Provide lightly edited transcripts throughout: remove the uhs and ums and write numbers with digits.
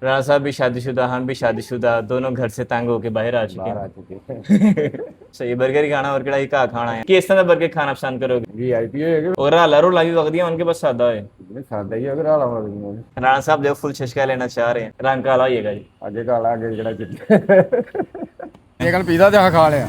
राणा साहब भी शादीशुदा, हम भी शादीशुदा, दोनों घर से तंग होके बाहर आ चुके बाहर आ हैं। चुके हैं। सही बर्गर ही खाना और कढ़ाई का खाना है कि इस तरह बर्गर खाना पसंद करोगे? वीआईपी है और हाला रोला भी वक्त दिया उनके पास सादा है। कि सादा ही अगर आला वाला राणा साहब देखो फुल शशका लेना चाह रहे हैं, रंग काला होइएगा जी। अगे काला अगे जड़ा चिट्टा ये कल पिज़्ज़ा ते खा लिया।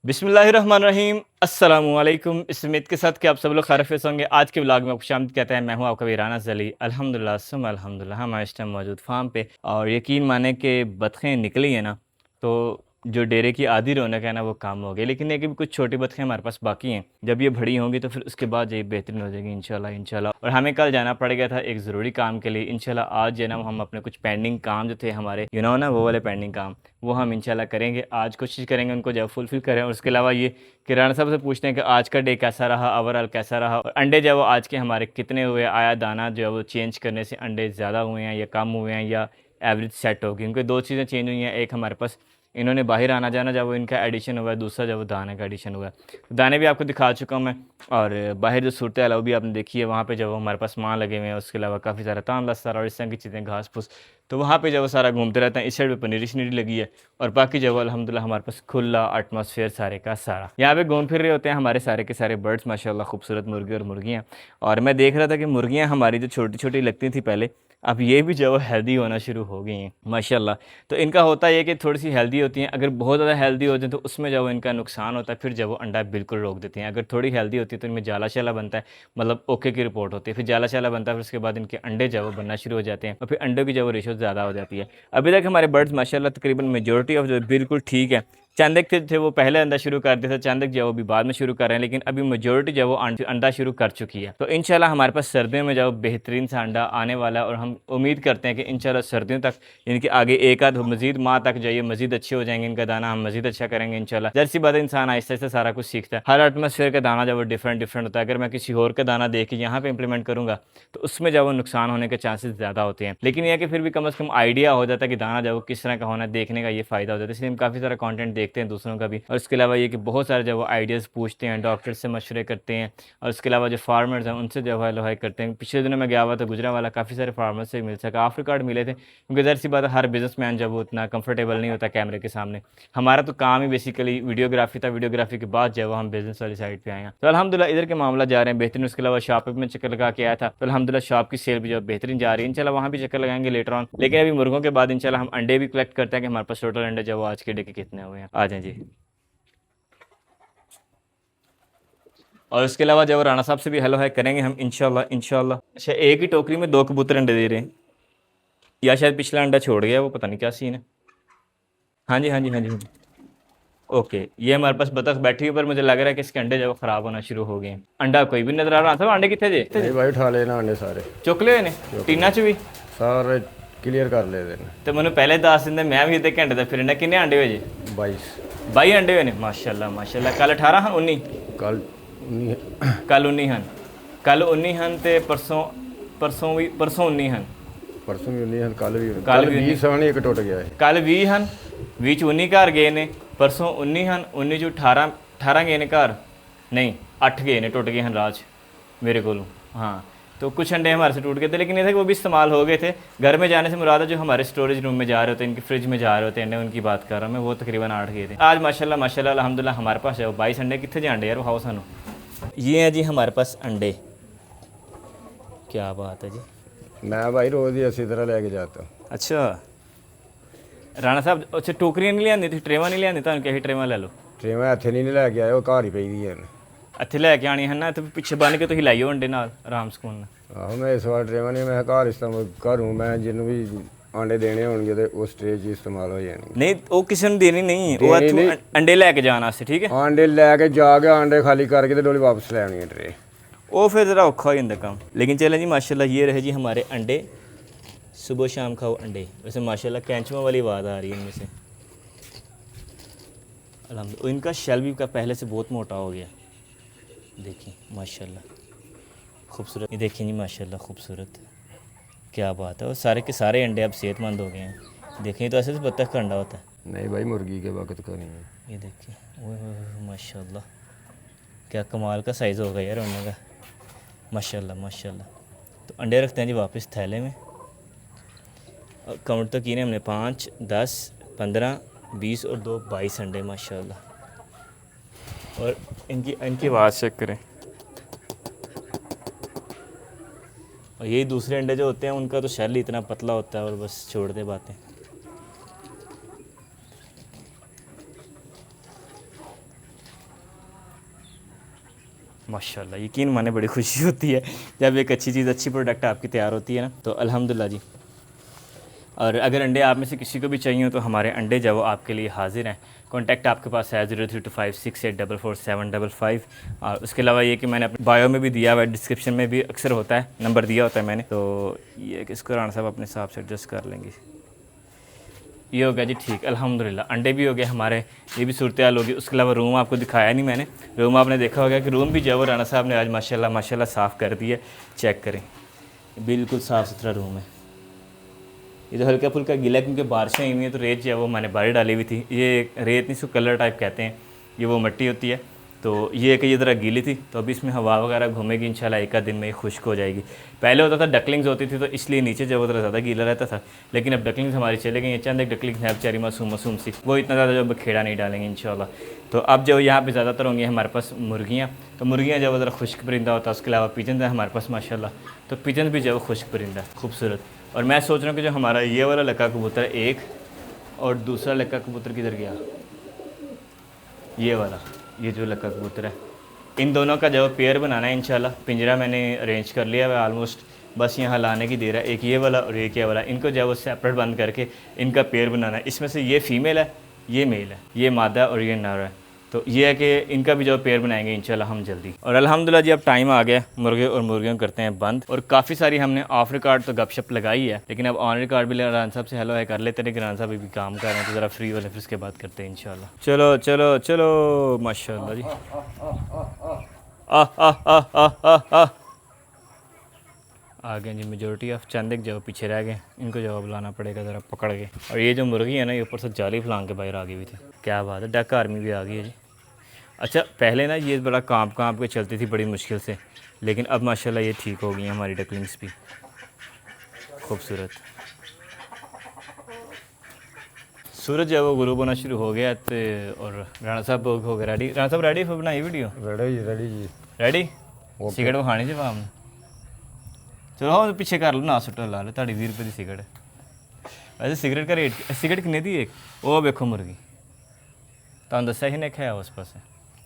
बिस्मिल्लाहिर्रहमानिर्रहीम, अस्सलामुअलैकुम। इस उम्मीद के साथ कि आप सब लोग खैरियत होंगे। आज के व्लॉग में आपको खुशामदीद कहते हैं। मैं हूं आपका वीराना जली। अल्हम्दुलिल्लाह सुम्मा अल्हम्दुलिल्लाह, हम इस टाइम मौजूद फार्म पे और यकीन माने कि बतखें निकली हैं ना, तो जो डेरे की आधी रौनक है ना वो काम हो गई। लेकिन ये कि भी कुछ छोटी बतखें हमारे पास बाकी हैं। जब ये बड़ी होंगी तो फिर उसके बाद ये बेहतरीन हो जाएगी इंशाल्लाह इंशाल्लाह। और हमें कल जाना पड़ गया था एक ज़रूरी काम के लिए। इंशाल्लाह आज जो है ना हम अपने कुछ पेंडिंग काम जो थे हमारे ना वो वाले पेंडिंग काम वो हम इंशाल्लाह करेंगे। आज कोशिश करेंगे उनको जो फुलफ़िल करें। और उसके अलावा ये कि राणा साहब से पूछते हैं कि आज का डे कैसा रहा, ओवरऑल कैसा रहा, और अंडे जो है वो आज के हमारे कितने हुए, आया दाना जो है वो चेंज करने से अंडे ज़्यादा हुए हैं या कम हुए हैं या एवरेज सेट हो गई। उनके दो चीज़ें चेंज हुई हैं। एक हमारे पास इन्होंने बाहर आना जाना जब वो इनका एडिशन हुआ है, दूसरा जब वो दाने का एडिशन हुआ है। दाने भी आपको दिखा चुका हूँ मैं, और बाहर जो सूरत है वो भी आपने देखी है। वहाँ पे जब हमारे पास माँ लगे हुए हैं, उसके अलावा काफ़ी सारा तान लस्तर और इस तरह की चीज़ें घास फूस, तो वहाँ पे जब वो सारा घूमते रहते हैं। इस साइड पे पनीरी शनीरी लगी है और बाकी जब अल्हम्दुलिल्लाह हमारे पास खुला एटमॉस्फेयर सारे का सारा। यहाँ पे घूम फिर रहे होते हैं हमारे सारे के सारे बर्ड्स, माशाल्लाह खूबसूरत मुर्गे और मुर्गियाँ। और मैं देख रहा था कि मुर्गियाँ हमारी जो छोटी छोटी लगती थी पहले, अब ये भी जो है हेल्दी होना शुरू हो गई हैं माशाल्लाह। तो इनका होता है कि थोड़ी सी हेल्दी होती हैं। अगर बहुत ज़्यादा हेल्दी हो जाए तो उसमें जब इनका नुकसान होता है, फिर जब वो अंडा बिल्कुल रोक देती हैं। अगर थोड़ी हेल्दी होती है तो इनमें जाला शाला बनता है, मतलब ओके की रिपोर्ट होती है। फिर जाला शाला बनता है, फिर उसके बाद इनके अंडे जब वो बनना शुरू हो जाते हैं और फिर अंडों की जब वो रेशो ज़्यादा हो जाती है। अभी तक हमारे बर्ड्स माशाल्लाह तकरीबन मेजॉरिटी ऑफ जो बिल्कुल ठीक है। चांदक थे वो पहले अंडा शुरू कर देते थे, चांदक जो वो भी बाद में शुरू कर रहे हैं, लेकिन अभी मेजॉरिटी जो वो अंडा शुरू कर चुकी है। तो इंशाल्लाह हमारे पास सर्दियों में जो बेहतरीन सा अंडा आने वाला है और हम उम्मीद करते हैं कि इंशाल्लाह सर्दियों तक इनके आगे एक आध मजीद माह तक जो ये मजीद अच्छे हो जाएंगे। इनका दाना हम मजीद अच्छा करेंगे इंशाल्लाह। जैसी बात है, इंसान आहिस्ता आहिस्ता सारा कुछ सीखता है। हर एटमोसफेयर का दाना जब वो डिफरेंट डिफरेंट होता है, अगर मैं किसी और का दाना देख के यहाँ पे इंप्लीमेंट करूँगा तो उसमें जब वो नुकसान होने के चांसेस ज़्यादा होते हैं। लेकिन यह कि फिर भी कम अज़ कम आइडिया हो जाता है कि दाना जब वो किस तरह का होना है, देखने का ये फ़ायदा हो जाता है। इसलिए हम काफ़ी सारा कंटेंट देखते हैं दूसरों का भी। और इसके अलावा ये कि बहुत सारे जब वो आइडियाज़ पूछते हैं, डॉक्टर से मशवरे करते हैं, और उसके अलावा जो फार्मर्स हैं उनसे जो है लोहाई करते हैं। पिछले दिनों मैं गया हुआ था गुजरावाला, काफ़ी सारे फार्मर से मिल सका, ऑफर कार्ड मिले थे। क्योंकि ज़ाहिर सी बात है हर बिजनेसमैन जब वो उतना कंफर्टेबल नहीं होता कैमरे के सामने। हमारा तो काम ही बेसिकली वीडियोग्राफी था, वीडियोग्राफी के बाद जब हम बिजनेस वाली साइड पे आए हैं। तो अल्हम्दुलिल्लाह इधर के मामला जा रहे हैं बेहतरीन। उसके अलावा शॉप पे मैं चक्कर लगा के आया था, तो अल्हम्दुलिल्लाह शॉप की सेल भी जो बेहतरीन जा रही है। इंशाल्लाह वहाँ भी चक्कर लगाएंगे लेटर ऑन। लेकिन अभी मुर्गों के बाद इंशाल्लाह हम अंडे भी कलेक्ट करते हैं कि हमारे पास टोटल अंडे जब वो आज के डे के कितने हुए हैं। आ जाए जी। और उसके अलावा जब राणा साहब से भी हेलो है करेंगे हम इंशाल्लाह इंशाल्लाह। अच्छा, एक ही टोकरी में दो कबूतर अंडे दे रहे हैं, या शायद पिछला अंडा छोड़ गया, वो पता नहीं क्या सीन है। हाँ जी हाँ जी हाँ जी हाँ जी। ओके, ये हमारे पास बतख बैठी हुई, पर मुझे लग रहा है कि इसके अंडे जो खराब होना शुरू हो गए हैं। अंडा कोई भी नजर आ रहा था, अंडे कितने जे नहीं भाई उठा लेना अंडे सारे चुक ले ने टीना च भी। सारे क्लियर कर ले देने। तो मैंने पहले दस दिन मैं भी इतने घंटे का फिरना। किन्ने अंडे हुए जे? 22 22 अंडे हुए ने माशाल्लाह माशाल्लाह। कल 18 हन 19? कल कल 19 हन, कल 19 हन ते परसों परसों 19 हन। परसों भी 19 कल भी कल कल भी 20 साने एक टुट गया है। कल 20 हन, 20 च 19 घर गए ने। परसों 19 हन, 19 चों 18 गए ने घर, नहीं 8 गए ने, टुट गए हैं राज मेरे को। हाँ, तो कुछ अंडे हमारे से टूट गए थे, लेकिन ये था कि वो भी इस्तेमाल हो गए थे। घर में जाने से मुराद है जो हमारे स्टोरेज रूम में जा रहे होते हैं, इनकी फ्रिज में जा रहे होते हैं अंडे, उनकी बात कर रहा हूँ मैं। वो तकरीबन 8 गए थे आज माशाल्लाह माशाल्लाह अल्हम्दुलिल्लाह। हमारे पास है 22 अंडे। कितने जान यार वो सानू। ये है जी हमारे पास अंडे, क्या बात है जी। मैं भाई रोज़ ही इसी तरह लेके जाता हूँ। अच्छा राणा साहब, अच्छा टोकरियां नहीं लिया, ट्रेवा नहीं लिया, तो कहीं ट्रेवा ले लो। ट्रे मैं हथे नहीं लैके आया, वो घर ही पई दी है। ਇੱਥੇ ਲੈ ਕੇ ਆਣੀ ਹੈ ਨਾ, ਤੇ ਪਿੱਛੇ ਬੰਨ ਕੇ ਤੁਸੀਂ ਲਾਈਓ ਅੰਡੇ ਨਾਲ ਆਰਾਮ ਸਕੂਨ ਨਾਲ। ਆਹੋ ਮੈਂ ਇਸ ਵਾਰ ਟਰੇਵਾਂ ਨਹੀਂ, ਮੈਂ ਘਰ ਇਸਤੇਮਾਲ ਘਰੋਂ ਮੈਂ ਜਿਹਨੂੰ ਵੀ ਆਂਡੇ ਦੇਣੇ ਹੋਣਗੇ ਤੇ ਉਸ ਟਰੇ 'ਚ ਇਸਤੇਮਾਲ ਹੋ ਜਾਣਗੇ। ਨਹੀਂ ਉਹ ਕਿਸੇ ਨੂੰ ਦੇਣੀ ਨਹੀਂ, ਉਹ ਦੇਣੀ ਇੱਥੋਂ ਨਹੀਂ। ਅੰਡੇ ਲੈ ਕੇ ਜਾਣ ਵਾਸਤੇ, ਠੀਕ ਹੈ। ਆਂਡੇ ਲੈ ਕੇ ਜਾ ਕੇ ਆਂਡੇ ਖਾਲੀ करके तो डोली वापस ले आनी है ट्रे। ਉਹ ਫਿਰ ज़रा औखा हो जाता काम। लेकिन चलें जी माशाल्लाह, ये रहे जी हमारे अंडे। सुबह शाम खाओ अंडे। वैसे माशाल्लाह कैंचुआ वाली आवाज़ आ रही है इनमें से अल्हम्दुलिल्लाह। इनका शेल भी का पहले से बहुत मोटा हो गया, देखिए माशाल्लाह खूबसूरत। ये देखिए जी माशाल्लाह खूबसूरत, क्या बात है। और सारे के सारे अंडे अब सेहतमंद हो गए हैं। देखिए तो ऐसे तो बत्तख का अंडा होता है। नहीं भाई मुर्गी के वक्त का नहीं है। ये देखिए ओह माशाल्लाह, क्या कमाल का साइज़ होगा यार अंडे का। माशाल्लाह माशाल्लाह। तो अंडे रखते हैं जी वापस थैले में। और काउंट तो किए हमने 5, 10, 15, 20 और 2 22 अंडे माशाल्लाह। और इनकी इनकी आवाज़ चेक करें। और यही दूसरे अंडे जो होते हैं उनका तो शेल ही इतना पतला होता है और बस छोड़ दे बातें। माशाल्लाह, यकीन माने बड़ी खुशी होती है जब एक अच्छी चीज़, अच्छी प्रोडक्ट आपकी तैयार होती है ना, तो अल्हम्दुलिल्लाह जी। और अगर अंडे आप में से किसी को भी चाहिए हो तो हमारे अंडे जो वो आपके लिए हाजिर हैं। कॉन्टैक्ट आपके पास है 0325684475। और उसके अलावा ये कि मैंने अपने बायो में भी दिया हुआ है, डिस्क्रिप्शन में भी अक्सर होता है, नंबर दिया होता है मैंने। तो ये कि इसको राना साहब अपने हिसाब से एडजस्ट कर लेंगे। ये हो गया जी ठीक, अल्हम्दुलिल्लाह। अंडे भी हो गए हमारे, ये भी सूरत हाल होगी। उसके अलावा रूम आपको दिखाया नहीं मैंने। रूम आपने देखा होगा कि रूम भी जो है वो राना साहब ने आज माशाल्लाह माशाल्लाह साफ़ कर दिया। चेक करें, बिल्कुल साफ़ सुथरा रूम है। ये तो हल्का फुल्का गीला है क्योंकि बारिशें आई हुई हैं, तो रेत जो है वो मैंने बाहर डाली हुई थी। ये रेत नहीं, इसको कलर टाइप कहते हैं, ये वो मिट्टी होती है। तो ये कि ये ज़रा गीली थी, तो अभी इसमें हवा वगैरह घूमेगी इंशाल्लाह, एक आध दिन में ये खुश्क हो जाएगी। पहले होता था डकलिंग्स होती थी, तो इसलिए नीचे जो वो ज़रा ज़्यादा गीला रहता था। लेकिन अब डकलिंग्स हमारी चले गई हैं, चंद एक डकलिंग्स हैं बेचारी मासूम सी, वो इतना ज़्यादा जो खेड़ा नहीं डालेंगे इंशाल्लाह। तो अब जो यहाँ पे ज़्यादातर होंगी हमारे पास मुर्गियाँ, तो मुर्गियाँ जो वो ज़रा खुश्क परिंदा होता है। उसके अलावा पिजन है हमारे पास माशाल्लाह, तो पिजन भी जो वो खुश्क परिंदा खूबसूरत। और मैं सोच रहा हूँ कि जो हमारा ये वाला लक्का कबूतर है एक, और दूसरा लक्का कबूतर किधर गया, ये वाला, ये जो लक्का कबूतर है, इन दोनों का जो पेयर बनाना है इंशाल्लाह। पिंजरा मैंने अरेंज कर लिया है ऑलमोस्ट, बस यहाँ लाने की देर है। एक ये वाला और एक ये वाला, इनको जो है वो सेपरेट बंद करके इनका पेयर बनाना है। इसमें से ये फ़ीमेल है, ये मेल है, ये मादा और ये नर है। तो ये है कि इनका भी जो पेयर बनाएंगे इंशाल्लाह हम जल्दी। और अल्हम्दुलिल्लाह जी अब टाइम आ गया, मुर्गे और मुर्गियों करते हैं बंद। और काफ़ी सारी हमने ऑफ रिकॉर्ड तो गपशप लगाई है, लेकिन अब ऑन रिकॉर्ड भी रान साहब से हेलो है कर लेते हैं। रान साहब भी काम कर रहे हैं, तो ज़रा फ्री वाले फिर उसके बाद करते हैं इंशाल्लाह। चलो चलो चलो माशाल्लाह जी। आ गए जी मेजोरिटी ऑफ, चंद एक जो पीछे रह गए, इनको जवाब लाना पड़ेगा ज़रा पकड़ के। और ये जो मुर्गी है ना, ये ऊपर से जाली फलांग के बाहर आ गई हुई थी। क्या बात है, डक आर्मी भी आ गई है जी। अच्छा पहले ना ये बड़ा कांप के चलती थी बड़ी मुश्किल से, लेकिन अब माशाल्लाह ये ठीक हो गई हैं हमारी डकलिंग्स भी खूबसूरत। सूरज जो है वो गुरूब होना शुरू हो गया। तो और राणा साहब हो गए रेडी। राणा साहब रेडी फिर बनाई वीडियो? रेडी जी। रेडी? सिगरेट वो खानी जी वाम। चलो हाँ पीछे कर लो ना, सुटो ला लो, ताड़ी 20 रुपये की सिगरेट। वैसे सिगरेट का रेट, सिगरेट किन्ने दी एक? वो वेखो मुर्गी तुम दसा ही नहीं खाया उस पास।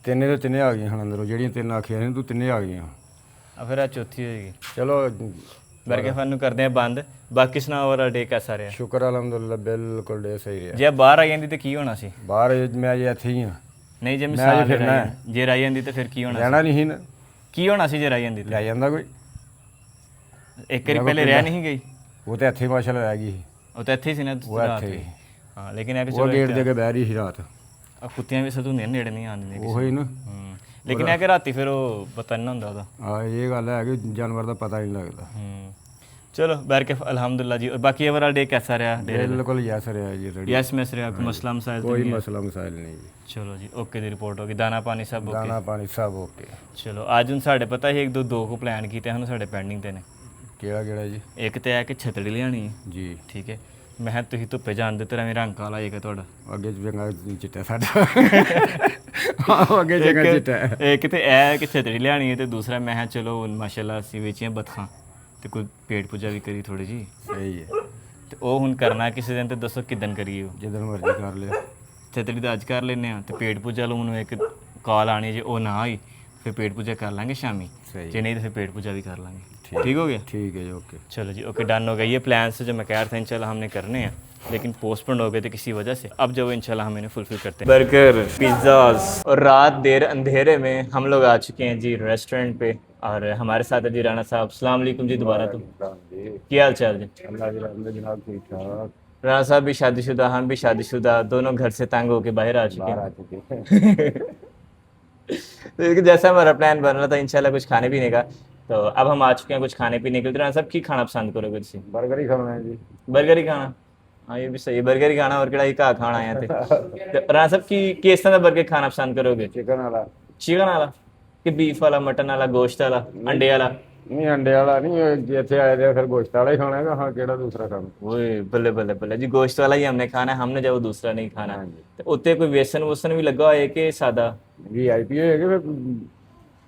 ਤਿੰਨੇ ਦੇ ਤਿੰਨੇ ਆ ਗਈਆਂ ਹੁਣ ਅੰਦਰੋਂ, ਜਿਹੜੀਆਂ ਤਿੰਨ ਆਖੀਆਂ ਸੀ ਤੂੰ ਤਿੰਨੇ ਆ ਗਈਆਂ। फिर आ चौथी होएगी। ਚਲੋ बरके फानू करते हैं बंद। बाकी सुनाओ और डे कैसा रहा? ਸ਼ੁਕਰ ਅਲਹਮਦੁਲਿਲਾ ਬਿਲਕੁਲ ਡੇ ਸਹੀ ਰਿਹਾ। जे बाहर आई जाती तो की होना सी? ਬਾਹਰ ਮੈਂ ਅਜੇ ਇੱਥੇ ਹੀ ਹਾਂ। नहीं जे मैं मिसाल अजे फिरना है। जे रही जाती तो फिर की होना? ਰਹਿਣਾ ਨਹੀਂ ਸੀ ਨਾ, की होना सी जे रही जाती? ਲੈ ਜਾਂਦਾ ਕੋਈ। एक बार पहले रह नहीं गई? ਉਹ ਤਾਂ ਇੱਥੇ ਮਾਸ਼ਾਅੱਲਾ ਰਹਿ ਗਈ ਸੀ। वो तो इत्थे ही सी ना वो रात इत्थे भी। ही। हाँ लेकिन है कि ਉਹ चलो ਗੇਟ ਦੇ ਅੱਗੇ ਬਹਿ ਰਹੀ ਸੀ ਰਾਤ। अब कुत्तियां भी सतूंदियां नेड़े नहीं आंदी किसी। ਉਹੀ ਨਾ। लेकिन है कि राती फिर वो पता नहीं होंदा ओदा। ਹਾਂ ਇਹ ਗੱਲ ਹੈ ਕਿ ਜਾਨਵਰ ਦਾ ਪਤਾ ਹੀ ਨਹੀਂ ਲੱਗਦਾ। चलो बैर के अल्हम्दुलिल्लाह जी। और बाकी ओवरऑल डे कैसा रहा? बिल्कुल यस रहा जी रेडी। यस मैस रहा, कोई मसला मसाइल तो कोई नहीं है? मसला मसाइल नहीं जी। चलो जी ओके दी रिपोर्ट होगी, दाना पानी सब ओके? दाना पानी सब ओके। चलो आज हम साढ़े पता ही एक दो को प्लान किए हैं साढ़े पेंडिंग ते ने। केड़ा केड़ा जी? एक तो है कि छतड़ी लियानी है जी ठीक है। मैं तुसीं धुप्पे जाणदे तेरा मेरा रंग काला एक है तुहाडा, ਅੱਗੇ ਚੰਗਾ ਚਿੱਟਾ ਸਾਡਾ। ਅੱਗੇ ਚੰਗਾ ਚਿੱਟਾ ਹੈ। एक तो है कि छतड़ी लियानी है, तो दूसरा मैं किहा चलो माशाल्लाह असीं वेचियां बतखां ते कोई पेट पूजा भी करी थोड़ी जी। सही है। ते ओह हुण करना किसी दिन, तो दसो किदन करिए? जिदन मर्जी कर लिया। छतड़ी तो अज कर लेने ते पेट पूजा लो मैनूं एक कॉल आनी जे ओह ना होई फिर पेट पूजा कर लांगे शामी, सही जे नहीं तो फिर पेट पूजा भी कर लांगे। ठीक हो गया? ठीक है जी ओके। चलो जी ओके डन हो गया। ये प्लान्स जो मैं कह रहा था इंशाल्लाह हमने करने हैं, लेकिन पोस्टपोन हो गए थे किसी वजह से। अब जो इंशाल्लाह हम इन्हें फुलफिल करते हैं। Burger, pizzas. और रात देर अंधेरे में हम लोग आ चुके हैं जी रेस्टोरेंट पे, और हमारे साथ है जी राना साहब। अस्सलाम वालेकुम जी दोबारा। तो क्या हाल चाल जी? अल्लाह की रहमत जनाब ठीक ठाक। राना साहब भी शादीशुदा, हम भी शादीशुदा, दोनों घर से तंग होके बाहर आ चुके हैं। तो जैसा हमारा प्लान बन रहा था इंशाल्लाह कुछ खाने पीने का, तो अब हम आ चुके हैं कुछ खाने पीने के लिए। राना साहब की खाना पसंद करोगे तुसीं? बर्गर ही खाना है जी। बर्गर ही खाना? हाँ ये भी सही है, बर्गर ही खाना। और केड़ा ही खाना आया थे। तो राना साहब की किस तरह का बर्गर खाना पसंद करोगे? चिकन वाला। चिकन वाला कि बीफ वाला, मटन वाला, गोश्त वाला, अंडे वाला? नहीं अंडे वाला नहीं, जिथे आए थे फिर गोश्त वाला ही खाना है, हाँ केड़ा दूसरा काम। वही बल्ले बल्ले बल्ले जी, गोश्त वाला ही हमने खाना है, हमने जब वो दूसरा नहीं खाना। हाँ जी। तो उत्ते कोई वेसन वोसन भी लगा है कि सादा VIP होएगा फिर।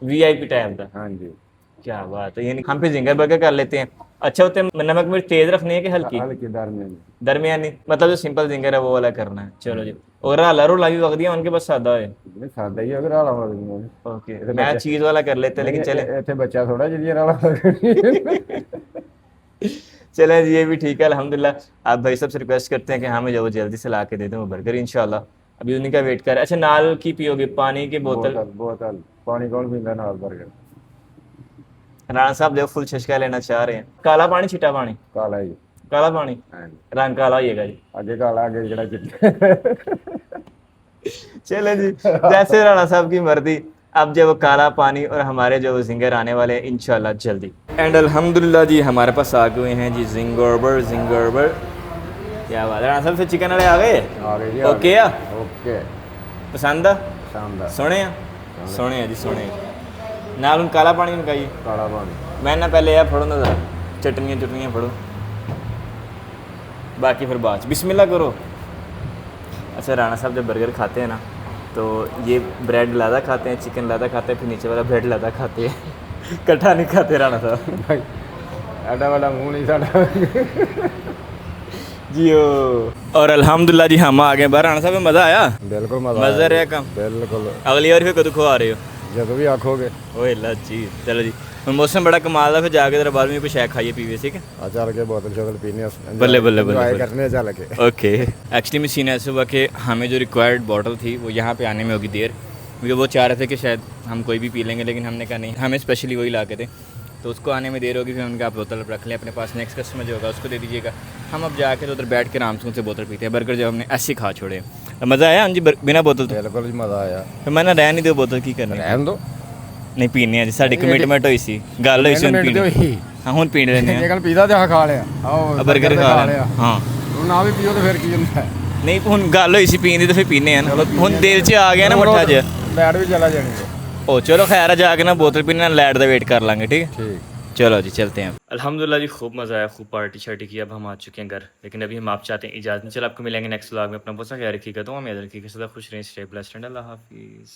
वीआईपी टाइप का? हाँ जी। क्या बात है, यानी हम पे जिंगर बर्गर कर लेते हैं। अच्छा, होते नमक मिर्च तेज रखनी है कि हल्की? हल्की दरमियानी। दरमियानी, मतलब जो सिंपल जिंगर है वो वाला करना है। चलो जी। और हाला रोला भी वक्त दिया उनके पास सादा है? नहीं सादा ही अगर आला वाला नहीं। ओके, इत्थे मैं बच्चा चीज वाला कर लेते हैं, नहीं, लेकिन चले। इत्थे बच्चा थोड़ा जिही आला। चले जी, ये भी ठीक है अल्हम्दुलिल्लाह। आप भाई सबसे रिक्वेस्ट करते हैं कि हमें जो वो जल्दी से ला के दे दें वो बर्गर इंशाल्लाह। अभी उन्हीं का वेट कर रहे हैं। अच्छा, नाल की पियोगे? पानी की बोतल? बोतल बोतल पानी कौन पींदा नाल बर्गर? राणा साहब जो फुल छचका लेना चाह रहे हैं, काला पानी छिटा पानी? काला ही। काला पानी, हाँ जी। रंग काला होइएगा जी। आगे काला आगे जड़ा चिट्टा। चले जी, जैसे राणा साहब की मर्जी। अब जो वो काला पानी और हमारे जो जिंगर आने वाले हैं इंशाल्लाह जल्दी। एंड अल्हम्दुलिल्लाह जी, हमारे पास आ गए हैं जी जिंगरबर। जिंगरबर, क्या बात है राणा साहब, से चिकन वाले आ गए? आ गए जी। ओके आ? ओके। पसंद आ? शानदार। सोने आ? सोने आ जी, सोने। नाल हुन काला पानी मंगाइए। काला पानी। मैं ना पहले यार फड़ो ना ज़रा, चटनियाँ चटनियाँ फड़ो, बाकी फिर बाद बिस्मिल्लाह करो। अच्छा, राणा साहब जब बर्गर खाते हैं ना, तो ये ब्रेड लादा खाते हैं, चिकन लादा खाते हैं, फिर नीचे वाला ब्रेड लादा खाते हैं। इकट्ठा नहीं खाते राणा साहब। भाई एडा वाला मुंह नहीं साडा। जी ओ। और अल्हम्दुलिल्लाह जी, हम आ गए बाहर। राणा साहब, मज़ा आया? बिल्कुल मज़ा रहा काम? बिल्कुल। अगली बार फिर कदों खवा रहे हो? जब भी आखोगे। ओए अल्लाह जी। चलो जी, हुन मौसम बड़ा कमाल है, फिर जाके जरा बाद में कुछ शैक खाइए पीवे, ठीक है? आ चल के बोतल शोतल पीने बल्ले बल्ले बल्ले enjoy बल्ले। करने चल के। ओके। एक्चुअली में सीन ऐसा हुआ कि हमें जो रिक्वायर्ड बॉटल थी वो यहाँ पे आने में होगी देर, क्योंकि वो चाह रहे थे कि शायद हम कोई भी पी लेंगे, लेकिन हमने कहा नहीं, हमें स्पेशली वही ला के थे, तो उसको आने में देर होगी। फिर उनका आप बोतल रख लें अपने पास, नेक्स्ट कस्टमर जो होगा उसको दे दीजिएगा। हम अब जाके तो उधर बैठ के आराम से उनसे बोतल पीते हैं। बर्गर जब हमने ऐसे खा छोड़े, मज़ा आया? हाँ जी, बिना बोतल तो बिल्कुल जी मजा आया। फिर मैं ना रहने दो, बोतल की करनी? रहन दो। नहीं पीने जी, साड़ी कमिटमेंट हुई सी, गल हुई सी, हुन पीने। हाँ हुन पी लेने ਜੇ ਕੱਲ ਪੀਦਾ ਤੇ ਆ ਖਾ ਲਿਆ ਆਓ बर्गर खा लिया। हाँ ਹੁਣ ਨਾ ਵੀ ਪੀਓ ਤੇ ਫਿਰ ਕੀ ਹੁੰਦਾ ਹੈ? नहीं, हुन गल हुई सी पीने दी, तो फिर पीने हैं ना। हुन दिल च आ गया ना मट्ठा ज। ਲੈਟ ਵੀ चला जानी है। ओ चलो खैर है, जाके ना बोतल पीने, लाइट का वेट कर लेंगे, ठीक है? ठीक। चलो जी, चलते हैं। अल्हम्दुलिल्लाह जी, खूब मज़ा आया, खूब पार्टी शार्टी की। अब हम आ चुके हैं घर, लेकिन अभी हम आप चाहते हैं इजाज़त नहीं। चलो आपको मिलेंगे नेक्स्ट व्लॉग में। अपना बहुत सा ख्याल रखिएगा, तो हम याद रखिएगा, सदा खुश रहें, स्टे ब्लेस्ड एंड अल्लाह हाफिज़।